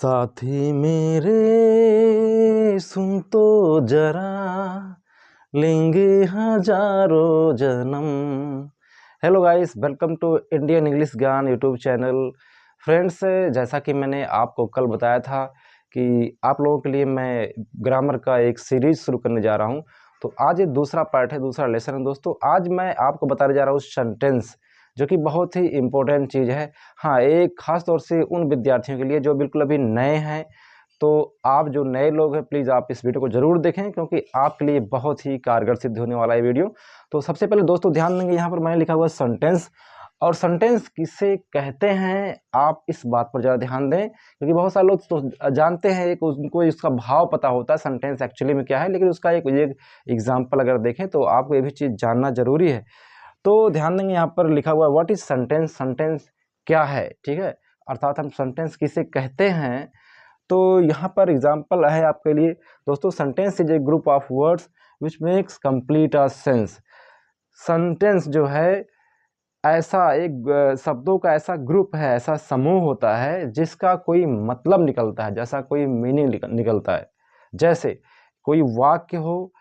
साथी मेरे सुन तो जरा, लेंगे हजारों जन्म। Hello guys, welcome to Indian English Gyan YouTube channel. Friends, जैसा कि मैंने आपको कल बताया था कि आप लोगों के लिए मैं ग्रामर का एक सीरीज शुरू करने जा रहा हूं, तो आज ये दूसरा पार्ट है, दूसरा लेसन है दोस्तों। आज मैं आपको बताने जा रहा हूँ सेंटेंस, जो कि बहुत ही इम्पोर्टेंट चीज़ है। हाँ, एक खास तौर से उन विद्यार्थियों के लिए जो बिल्कुल अभी नए हैं। तो आप जो नए लोग हैं, प्लीज़ आप इस वीडियो को ज़रूर देखें, क्योंकि आपके लिए बहुत ही कारगर सिद्ध होने वाला है वीडियो। तो सबसे पहले दोस्तों ध्यान देंगे, यहाँ पर मैंने लिखा हुआ सेंटेंस, और सेंटेंस किसे कहते हैं आप इस बात पर ज़्यादा ध्यान दें, क्योंकि बहुत सारे लोग तो जानते हैं, एक उनको इसका भाव पता होता है सेंटेंस एक्चुअली में क्या है, लेकिन उसका एक एग्जाम्पल अगर देखें तो आपको ये भी चीज़ जानना जरूरी है। तो ध्यान देंगे, यहाँ पर लिखा हुआ है व्हाट इज सेंटेंस, सेंटेंस क्या है, ठीक है, अर्थात हम सेंटेंस किसे कहते हैं। तो यहाँ पर एग्जाम्पल है आपके लिए दोस्तों, sentence is a group of words which makes complete a sense. Sentence जो है ऐसा एक शब्दों का ऐसा ग्रुप है, ऐसा समूह होता है जिसका कोई मतलब निकलता है, जैसा कोई मीनिंग निकलता है। जैसे कोई वाक्य हो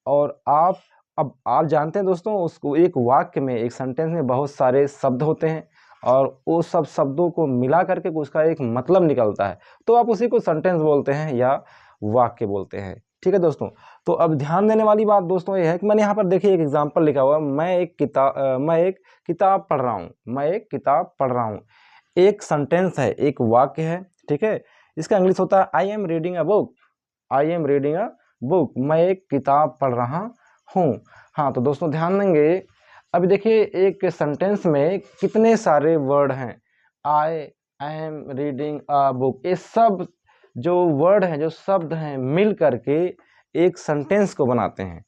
और अब आप जानते हैं दोस्तों, उसको एक वाक्य में, एक सेंटेंस में बहुत सारे शब्द होते हैं, और वो सब शब्दों को मिला करके उसका एक मतलब निकलता है, तो आप उसी को सेंटेंस बोलते हैं या वाक्य बोलते हैं। ठीक है दोस्तों, तो अब ध्यान देने वाली बात दोस्तों ये है कि मैंने यहाँ पर देखिए एक एग्जाम्पल लिखा हुआ है, मैं एक किताब पढ़ रहा हूँ, मैं एक किताब पढ़ रहा हूँ। एक सेंटेंस है, एक वाक्य है, ठीक है। इसका इंग्लिश होता है I am reading a book, I am reading a book, मैं एक किताब पढ़ रहा हूँ। हाँ, तो दोस्तों ध्यान देंगे, अभी देखिए एक सेंटेंस में कितने सारे वर्ड हैं, I am reading a book, ये सब जो वर्ड हैं, जो शब्द हैं, मिल करके एक सेंटेंस को बनाते हैं,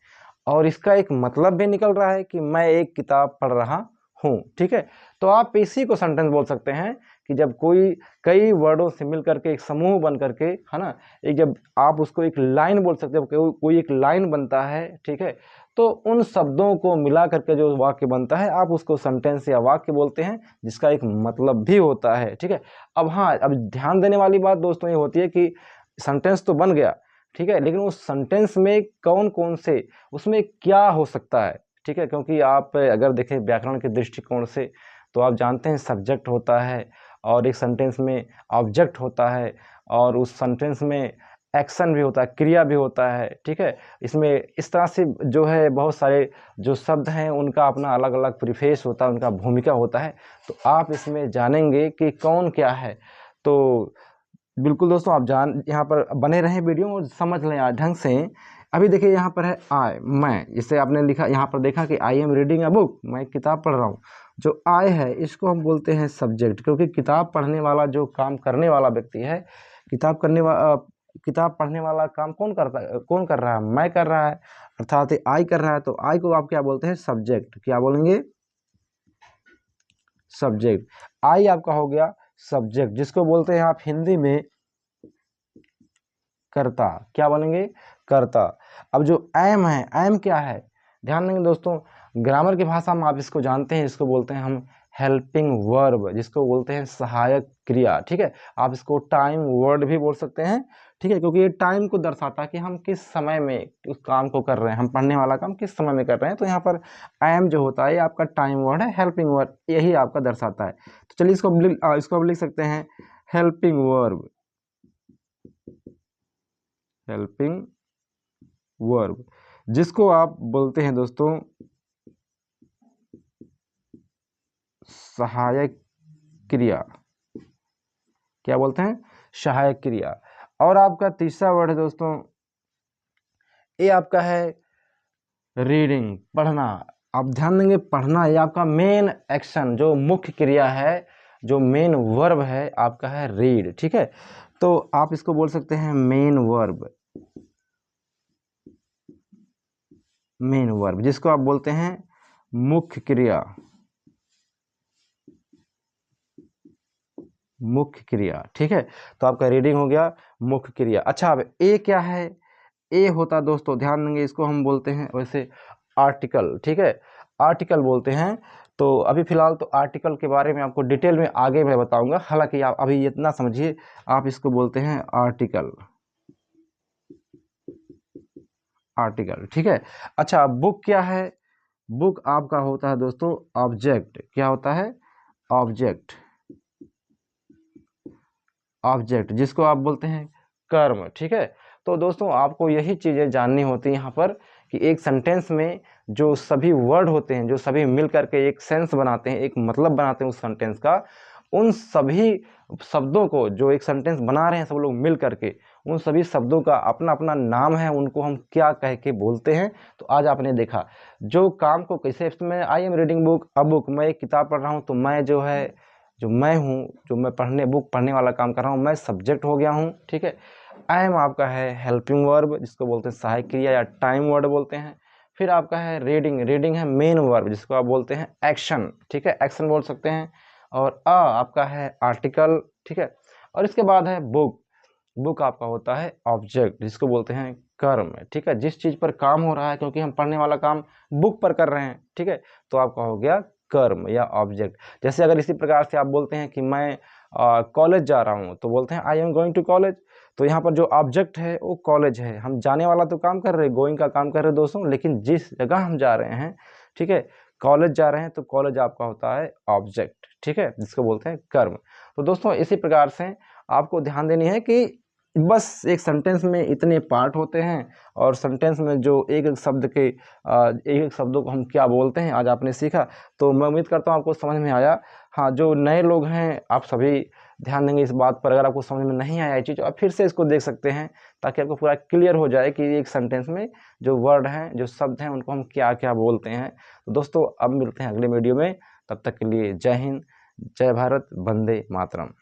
और इसका एक मतलब भी निकल रहा है कि मैं एक किताब पढ़ रहा हूँ। ठीक है, तो आप इसी को सेंटेंस बोल सकते हैं कि जब कोई कई वर्डों से मिल करके एक समूह बन करके, है ना, एक जब आप उसको एक लाइन बोल सकते हो, कोई एक लाइन बनता है, ठीक है, तो उन शब्दों को मिला करके जो वाक्य बनता है, आप उसको सेंटेंस या वाक्य बोलते हैं, जिसका एक मतलब भी होता है। ठीक है, अब हाँ, अब ध्यान देने वाली बात दोस्तों ये होती है कि सेंटेंस तो बन गया, ठीक है, लेकिन उस सेंटेंस में कौन कौन से, उसमें क्या हो सकता है, ठीक है, क्योंकि आप अगर देखें व्याकरण के दृष्टिकोण से, तो आप जानते हैं सब्जेक्ट होता है, और एक सेंटेंस में ऑब्जेक्ट होता है, और उस सेंटेंस में एक्शन भी होता है, क्रिया भी होता है। ठीक है, इसमें इस तरह से जो है बहुत सारे जो शब्द हैं उनका अपना अलग अलग प्रीफेस होता है, उनका भूमिका होता है, तो आप इसमें जानेंगे कि कौन क्या है। तो बिल्कुल दोस्तों, आप यहाँ पर बने रहें वीडियो और समझ लें आज ढंग से। अभी देखिए यहाँ पर है आई, मैं, जिसे आपने लिखा, यहाँ पर देखा कि I am reading a book, मैं किताब पढ़ रहा हूँ। जो आई है इसको हम बोलते हैं सब्जेक्ट, क्योंकि किताब पढ़ने वाला जो काम करने वाला व्यक्ति है, किताब पढ़ने वाला काम कौन कर रहा है, मैं कर रहा है, अर्थात आई कर रहा है। तो आई को आप क्या बोलते हैं, सब्जेक्ट, क्या बोलेंगे, सब्जेक्ट। आई आपका हो गया सब्जेक्ट, जिसको बोलते हैं आप हिंदी में कर्ता, क्या बोलेंगे, कर्ता। अब जो एम है, एम क्या है, ध्यान देंगे दोस्तों, ग्रामर की भाषा में आप इसको जानते हैं, इसको बोलते हैं हम हेल्पिंग वर्ब, जिसको बोलते हैं सहायक क्रिया। ठीक है, आप इसको टाइम वर्ड भी बोल सकते हैं, ठीक है, क्योंकि ये टाइम को दर्शाता है कि हम किस समय में उस काम को कर रहे हैं, हम पढ़ने वाला काम किस समय में कर रहे हैं। तो यहाँ पर एम जो होता है, ये आपका टाइम वर्ड है, हेल्पिंग वर्ड यही आपका दर्शाता है। तो चलिए इसको अब लिख सकते हैं हेल्पिंग वर्ब, हेल्पिंग वर्ब, जिसको आप बोलते हैं दोस्तों सहायक क्रिया, क्या बोलते हैं, सहायक क्रिया। और आपका तीसरा वर्ड है दोस्तों, ये आपका है रीडिंग, पढ़ना। आप ध्यान देंगे, पढ़ना ये आपका मेन एक्शन, जो मुख्य क्रिया है, जो मेन वर्ब है आपका है रीड। ठीक है, तो आप इसको बोल सकते हैं मेन वर्ब, मेन वर्ब, जिसको आप बोलते हैं मुख्य क्रिया, मुख्य क्रिया। ठीक है, तो आपका रीडिंग हो गया मुख्य क्रिया। अच्छा, अब ए क्या है, ए होता दोस्तों, ध्यान देंगे, इसको हम बोलते हैं वैसे आर्टिकल। ठीक है, आर्टिकल बोलते हैं। तो अभी फ़िलहाल तो आर्टिकल के बारे में आपको डिटेल में आगे मैं बताऊंगा, हालांकि आप अभी इतना समझिए, आप इसको बोलते हैं आर्टिकल। आर्टिकल, ठीक है। अच्छा, बुक क्या है? बुक आपका होता है दोस्तों ऑब्जेक्ट। क्या होता है? ऑब्जेक्ट। ऑब्जेक्ट जिसको आप बोलते हैं कर्म, ठीक है। तो दोस्तों आपको यही चीज़ें जाननी होती हैं यहाँ पर कि एक सेंटेंस में जो सभी वर्ड होते हैं, जो सभी मिल करके एक सेंस बनाते हैं, एक मतलब बनाते हैं उस सेंटेंस का, उन सभी शब्दों को जो एक सेंटेंस बना रहे हैं सब लोग मिल करके, उन सभी शब्दों का अपना अपना नाम है, उनको हम क्या कह के बोलते हैं। तो आज आपने देखा जो काम को कैसे, मैं I am reading book, a book, मैं एक किताब पढ़ रहा हूँ, तो मैं जो है, जो मैं हूँ, जो मैं बुक पढ़ने वाला काम कर रहा हूँ, मैं सब्जेक्ट हो गया हूँ, ठीक है। आई एम आपका है हेल्पिंग वर्ब, जिसको बोलते हैं सहायक क्रिया या टाइम वर्ड बोलते हैं। फिर आपका है रीडिंग, रीडिंग है मेन वर्ब, जिसको आप बोलते हैं एक्शन, ठीक है, एक्शन बोल सकते हैं। और आपका है आर्टिकल, ठीक है। और इसके बाद है बुक, बुक आपका होता है ऑब्जेक्ट, जिसको बोलते हैं कर्म, ठीक है। जिस चीज़ पर काम हो रहा है, क्योंकि हम पढ़ने वाला काम बुक पर कर रहे हैं, ठीक है, तो आपका हो गया कर्म या ऑब्जेक्ट। जैसे अगर इसी प्रकार से आप बोलते हैं कि मैं कॉलेज जा रहा हूँ, तो बोलते हैं I am going to college. तो यहाँ पर जो ऑब्जेक्ट है वो कॉलेज है, हम जाने वाला तो काम कर रहे हैं, गोइंग का काम कर रहे हैं दोस्तों, लेकिन जिस जगह हम जा रहे हैं, ठीक है, कॉलेज जा रहे हैं, तो कॉलेज आपका होता है ऑब्जेक्ट, ठीक है, जिसको बोलते हैं कर्म। तो दोस्तों इसी प्रकार से आपको ध्यान देनी है कि बस एक सेंटेंस में इतने पार्ट होते हैं, और सेंटेंस में जो एक एक शब्द के एक एक शब्दों को हम क्या बोलते हैं, आज आपने सीखा। तो मैं उम्मीद करता हूँ आपको समझ में आया। हाँ, जो नए लोग हैं आप सभी ध्यान देंगे इस बात पर, अगर आपको समझ में नहीं आया ये चीज़, आप फिर से इसको देख सकते हैं, ताकि आपको पूरा क्लियर हो जाए कि एक सेंटेंस में जो वर्ड हैं, जो शब्द हैं, उनको हम क्या क्या बोलते हैं। तो दोस्तों अब मिलते हैं अगले वीडियो में, तब तक के लिए जय हिंद, जय भारत, वंदे मातरम।